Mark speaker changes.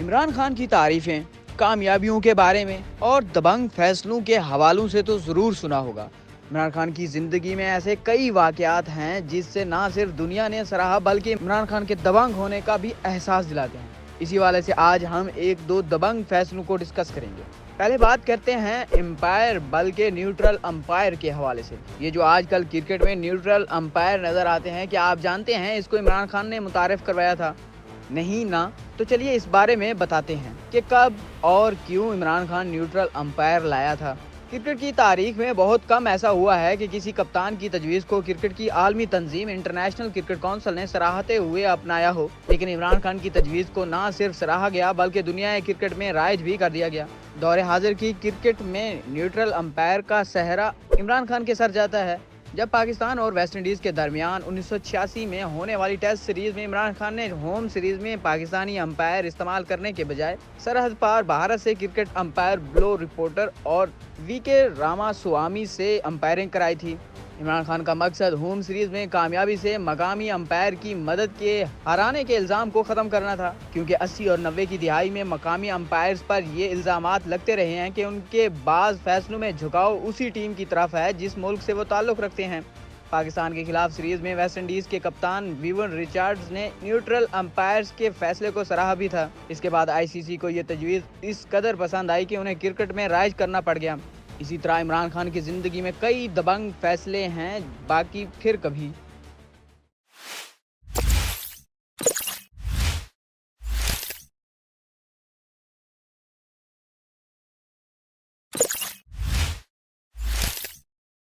Speaker 1: इमरान खान की तारीफें, कामयाबियों के बारे में और दबंग फैसलों के हवालों से तो ज़रूर सुना होगा। इमरान खान की ज़िंदगी में ऐसे कई वाक़यात हैं जिससे ना सिर्फ दुनिया ने सराहा बल्कि इमरान खान के दबंग होने का भी एहसास दिलाते हैं। इसी वाले से आज हम एक दो दबंग फैसलों को डिस्कस करेंगे। पहले बात करते हैं एम्पायर बल्कि न्यूट्रल अंपायर के हवाले से। ये जो आजकल क्रिकेट में न्यूट्रल अंपायर नज़र आते हैं, क्या आप जानते हैं इसको इमरान खान ने मुतारिफ करवाया था? नहीं ना? तो चलिए इस बारे में बताते हैं कि कब और क्यों इमरान खान न्यूट्रल अंपायर लाया था। क्रिकेट की तारीख में बहुत कम ऐसा हुआ है कि किसी कप्तान की तजवीज़ को क्रिकेट की आलमी तंजीम इंटरनेशनल क्रिकेट काउंसिल ने सराहते हुए अपनाया हो, लेकिन इमरान खान की तजवीज़ को ना सिर्फ सराहा गया बल्कि दुनिया क्रिकेट में राइज भी कर दिया गया। दौरे हाजिर की क्रिकेट में न्यूट्रल अंपायर का सेहरा इमरान खान के सर जाता है। जब पाकिस्तान और वेस्ट इंडीज़ के दरमियान 1986 में होने वाली टेस्ट सीरीज में इमरान खान ने होम सीरीज में पाकिस्तानी अंपायर इस्तेमाल करने के बजाय सरहद पार भारत से क्रिकेट अंपायर ब्लो रिपोर्टर और वीके रामास्वामी से अंपायरिंग कराई थी। इमरान खान का मकसद होम सीरीज में कामयाबी से मकामी अंपायर की मदद के हराने के इल्ज़ाम को ख़त्म करना था, क्योंकि 80 और 90 की दिहाई में मकामी अंपायर्स पर ये इल्ज़ामात लगते रहे हैं कि उनके बाज़ फैसलों में झुकाव उसी टीम की तरफ है जिस मुल्क से वो ताल्लुक़ रखते हैं। पाकिस्तान के खिलाफ सीरीज में वेस्ट इंडीज़ के कप्तान विवन रिचर्ड्स ने न्यूट्रल अंपायर्स के फैसले को सराहा भी था। इसके बाद आईसीसी को ये तजवीज़ इस कदर पसंद आई कि उन्हें क्रिकेट में राइज करना पड़ गया। इसी तरह इमरान खान की ज़िंदगी में कई दबंग फैसले हैं, बाकी फिर कभी।